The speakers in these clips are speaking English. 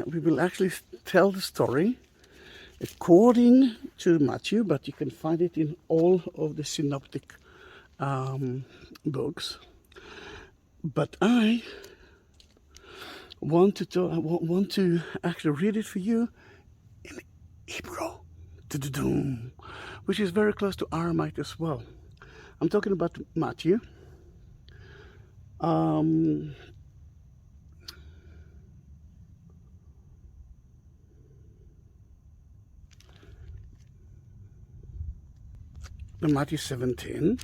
we will actually tell the story according to Matthew, but you can find it in all of the synoptic books. But I want to actually read it for you in Hebrew, which is very close to Aramaic as well. I'm talking about Matthew. Matthew 17,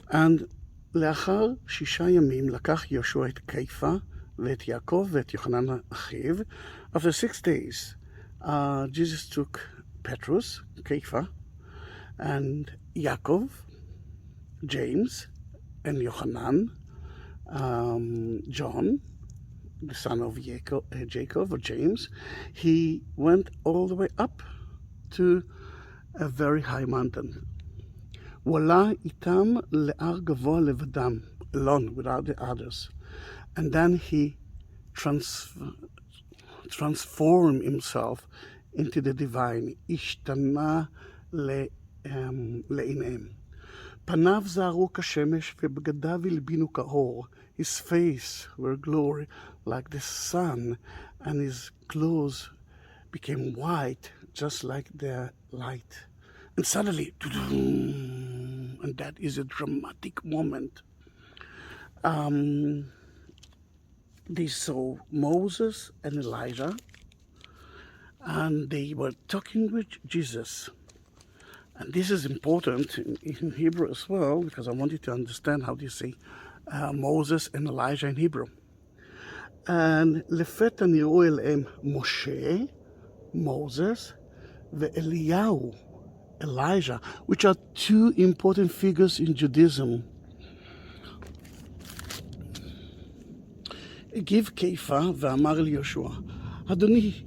and לאחר 6 ימים לקח יהושע את קייפה ואת יעקב ואת יוחנן אחיו. After 6 days, Jesus took Petrus, Kepha, and Yaakov, James, and Yohanan, John, the son of Jacob or James. He went all the way up to a very high mountain. הוא עלה איתם להר גבוה לבדם, alone, without the others. And then he transformed himself into the divine. השתנה לעיניהם. פניו זהרו כשמש ובגדיו הלבינו כאור. His face were glory like the sun, and his clothes became white, just like the light. And suddenly, and that is a dramatic moment, they saw Moses and Elijah, and they were talking with Jesus. And this is important in Hebrew as well, because I want you to understand how they say Moses and Elijah in Hebrew. And לפתע נראו אליהם משה, Moses, ואליהו, Elijah, which are two important figures in Judaism. הגיב קייפה ואמר ליהושע, אדוני,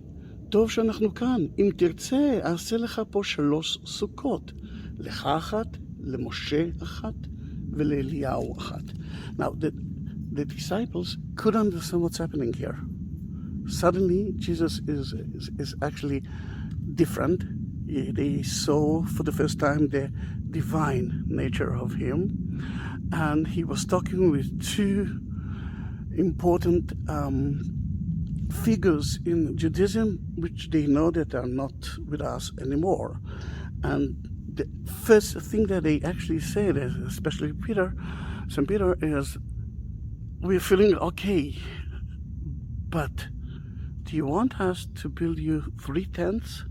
טוב שאנחנו כאן, אם תרצה, אעשה לך פה 3 סוכות, לך אחת, למשה אחת, ולאליהו אחת. Now, the disciples couldn't understand what's happening here. Suddenly, Jesus is actually different. They saw for the first time the divine nature of him, and he was talking with 2 important figures in Judaism, which they know that are not with us anymore. And the first thing that they actually said, especially St. Peter, is, we're feeling okay, but do you want us to build you 3 tents?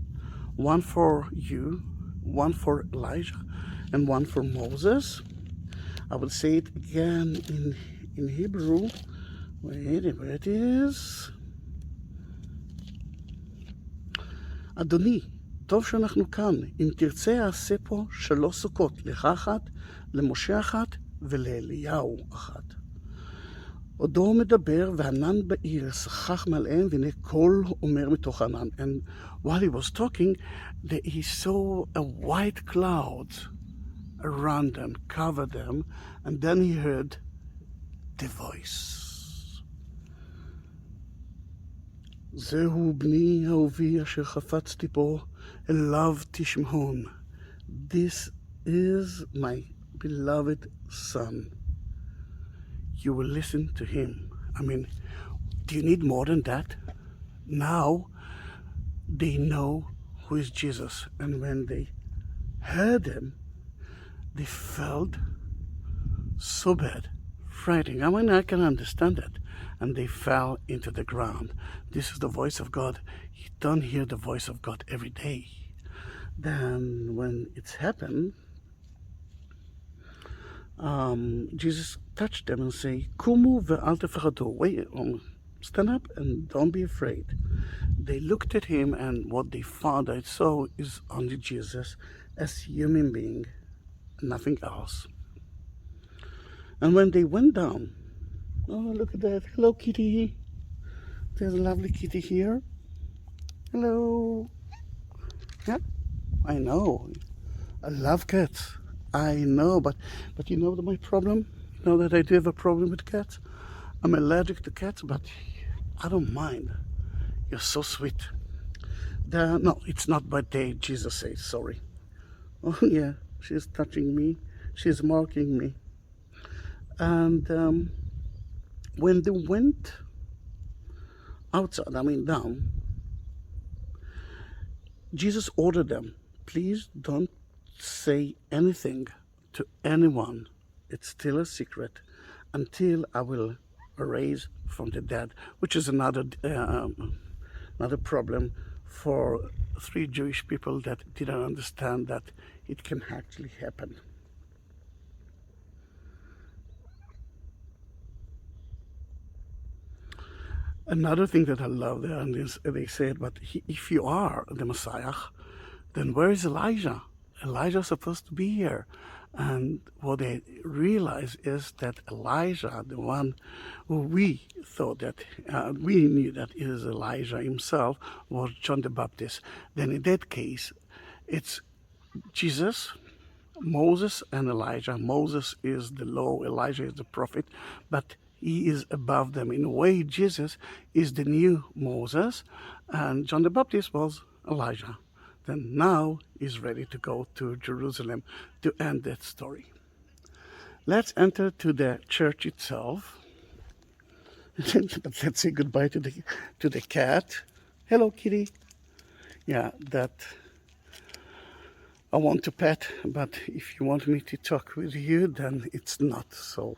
One for you, one for Elijah, and one for Moses? I will say it again in Hebrew. Wait, where it is. אדוני, טוב שאנחנו כאן. אם תרצה, אעשה פה 3 סוכות, לך אחת, למשה אחת, ולאליהו אחת. עודו מדבר, וענן בעיר, שכח מעליהם, והנה קול אומר מתוך ענן. And while he was talking, he saw a white cloud around them, covered them, and then he heard the voice. זהו בני אהובי אשר חפצתי בו, אליו תשמעון. This is my beloved son. You will listen to him. I mean, do you need more than that? Now they know who is Jesus, and when they heard him, they felt so bad, frightening. I mean, I can understand that. And they fell into the ground. This is the voice of God. You don't hear the voice of God every day. Then when it's happened, Jesus touched them and say, "Kumu ve'al tefachadu." Wait, stand up and don't be afraid. They looked at him, and what they found, I saw, is only Jesus as human being, nothing else. And when they went down, oh, look at that. Hello, kitty. There's a lovely kitty here. Hello. Yep, I know. I love cats. I know, but you know my problem? You know that I do have a problem with cats? I'm allergic to cats, but I don't mind. You're so sweet. No, it's not birthday, Jesus says, sorry. Oh yeah, she's touching me. She's marking me. And when they went outside, down, Jesus ordered them, please don't say anything to anyone. It's still a secret until I will raise from the dead, which is another problem for 3 Jewish people that didn't understand that it can actually happen. Another thing that I love there, and they said, but if you are the Messiah, then where is Elijah? Elijah is supposed to be here. And what they realize is that Elijah, the one who we thought that, we knew that is Elijah himself, was John the Baptist. Then in that case, it's Jesus, Moses, and Elijah. Moses is the law, Elijah is the prophet, but he is above them. In a way, Jesus is the new Moses, and John the Baptist was Elijah. Then now he's ready to go to Jerusalem to end that story. Let's enter to the church itself. But let's say goodbye to the cat. Hello, kitty. Yeah, that I want to pet, but if you want me to talk with you, then it's not so.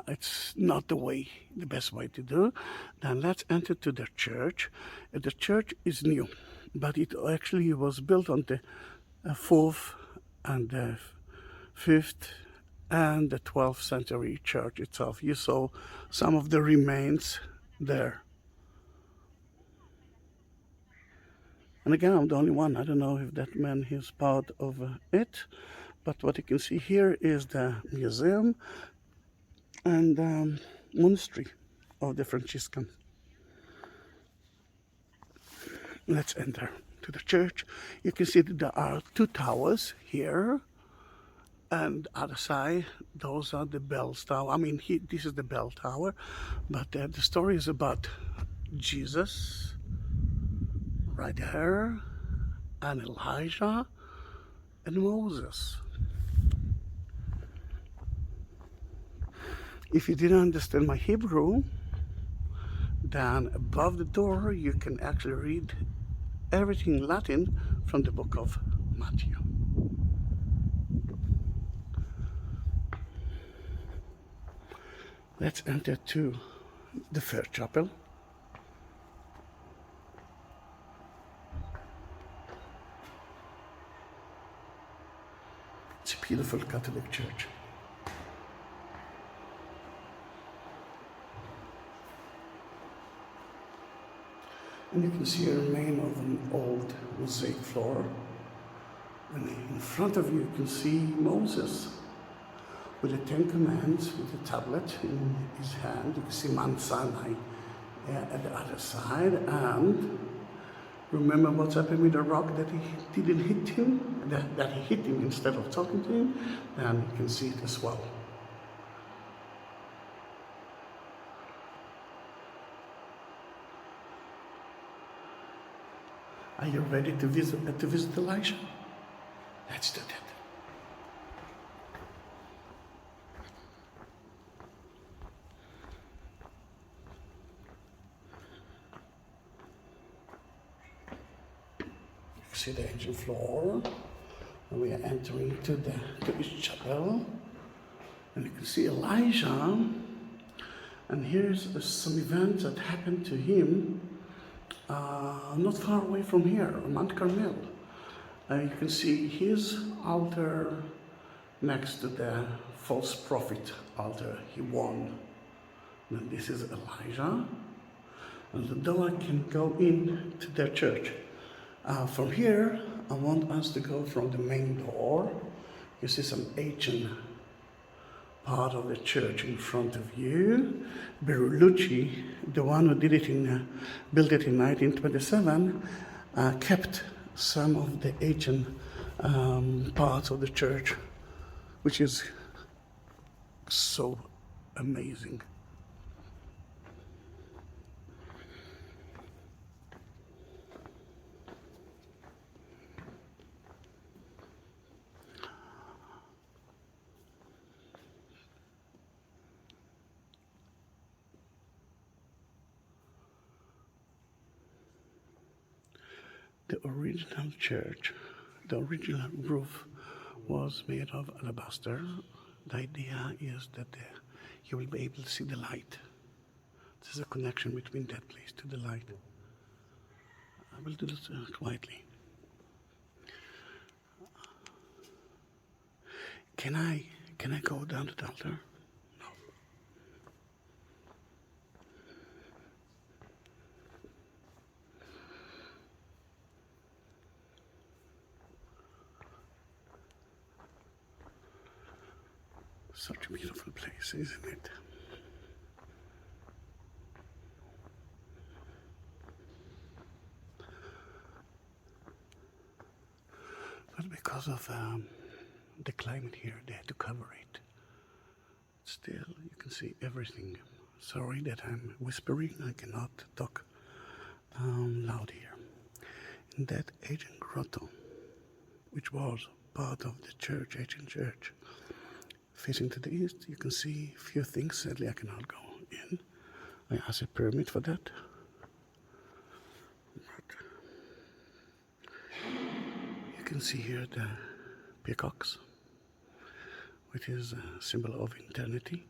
It's not the best way to do. Then let's enter to the church. The church is new, but it actually was built on the 4th and the 5th and the 12th century church itself. You saw some of the remains there. And again, I'm the only one. I don't know if that man is part of it, but what you can see here is the museum and monastery of the Franciscan. Let's enter to the church. You can see that there are 2 towers here, and other side, those are the bell tower. This is the bell tower, but the story is about Jesus right there, and Elijah and Moses. If you didn't understand my Hebrew, then above the door you can actually read everything in Latin from the book of Matthew. Let's enter to the first chapel. It's a beautiful Catholic church. And you can see a remain of an old mosaic floor. And in front of you can see Moses with the 10 Commandments, with the tablet in his hand. You can see Mount Sinai at the other side. And remember what's happened with the rock that he didn't hit him, that he hit him instead of talking to him? Then you can see it as well. Are you ready to visit Elijah? Let's do that. You see the ancient floor, and we are entering to his chapel, and you can see Elijah. And here's some events that happened to him. Not far away from here, Mount Carmel. You can see his altar next to the false prophet altar he won. And this is Elijah. And though I can go in to their church. From here, I want us to go from the main door. You see some ancient part of the church in front of you. Bertolucci, the one who built it in 1927, kept some of the ancient parts of the church, which is so amazing. The original church, the original roof was made of alabaster. The idea is that you will be able to see the light. There's a connection between that place to the light. I will do this quietly. Can I go down to the altar? No. Such a beautiful place, isn't it? But because of the climate here, they had to cover it. Still, you can see everything. Sorry that I'm whispering, I cannot talk loud here. In that ancient grotto, which was part of the church, ancient church, facing to the east, you can see a few things. Sadly, I cannot go in. I asked a permit for that. But you can see here the peacocks, which is a symbol of eternity.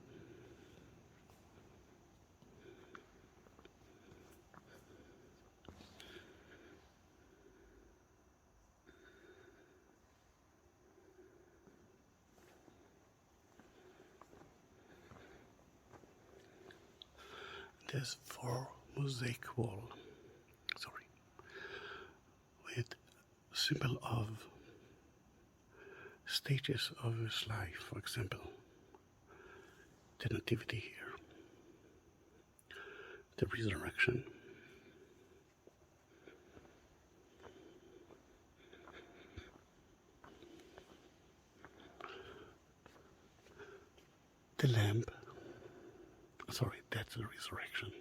There's 4 mosaic wall, with symbol of stages of his life. For example, the nativity here, the resurrection, the lamp. Sorry, that's the resurrection.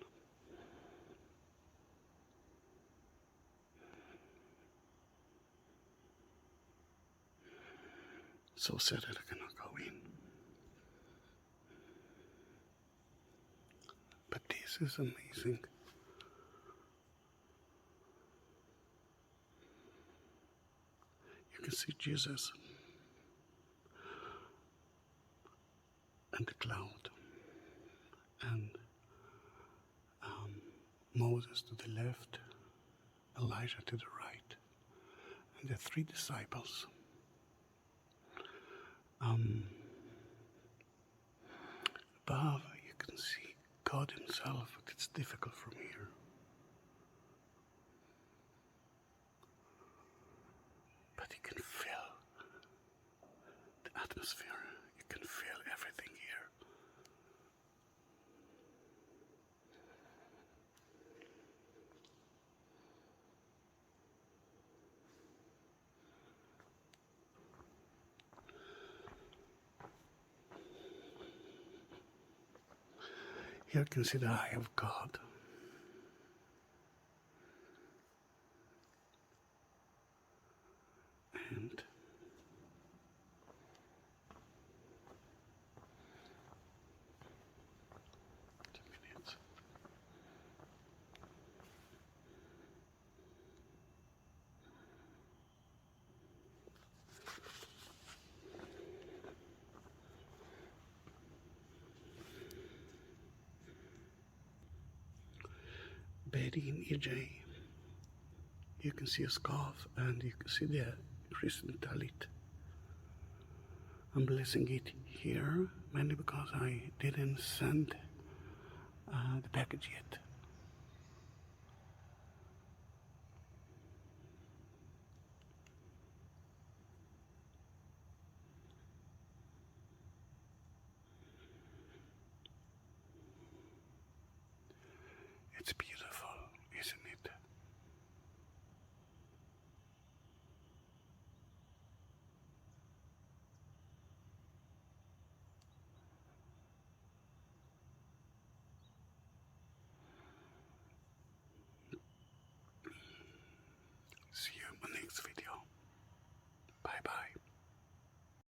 So sad that I cannot go in. But this is amazing. You can see Jesus and the cloud, and Moses to the left, Elijah to the right, and the 3 disciples. Above you can see God himself, but it's difficult from here. But you can feel the atmosphere, you can feel everything here. Here you can see the eye of God. And 2 minutes. Betty in EJ. You can see a scarf and you can see the Christian talit. I'm blessing it here mainly because I didn't send the package yet. It's beautiful, isn't it? See you in my next video.